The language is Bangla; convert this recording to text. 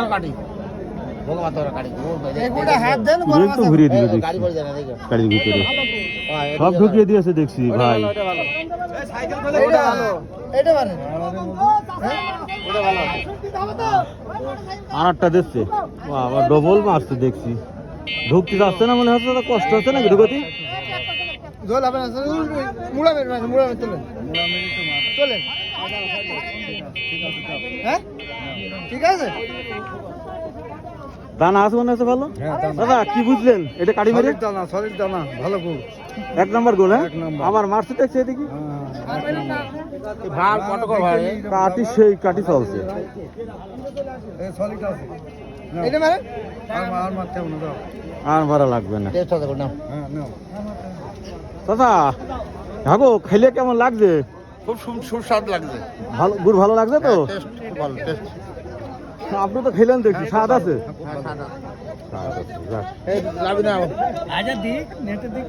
মাল কাটি ভগবান তোরা কাটি এগুলা হাত দেন একটু ঘুরিয়ে দিল দেখছি গাড়ি পড়ে যায় না দেখো গাড়ির ভিতরে সব ঢুকিয়ে দিয়েছে দেখছি ভাই এটা ভালো এটা মানে আর একটা দেখছে আবার ডবল মারছে দেখছি ঢুকতে যাচ্ছে না মনে হচ্ছে তো কষ্ট হচ্ছে না ঢুকতে জল হবে না মুড়া মেরে মানে মুড়া মেরে চলেন চলেন হ্যাঁ ঠিক আছে দানা আছে মনে হচ্ছে ভালো দাদা কি বুঝলেন এটা কাটি মেরে দানা সলিড দানা ভালো গোল এক নম্বর গোল হ্যাঁ আবার মারছে দেখছি এদিকে ভার কত করে ভাই কাটি সেই কাটি চলছে এই সলিড আছে এটা মানে আর মারতে হবে না দাও আর ভাড়া লাগবে না টেস্ট হবে না হ্যাঁ নাও দাদা ভাগো খাইলে কেমন লাগছে খুব সুস্বাদ লাগছে ভালো গুড় ভালো লাগছে তো টেস্ট খুব ভালো টেস্ট আপনি তো খেলেন দেখছি স্বাদ আছে সাদা স্বাদ আছে, যাক। এই যাবি না আজা দিক নেটে দিক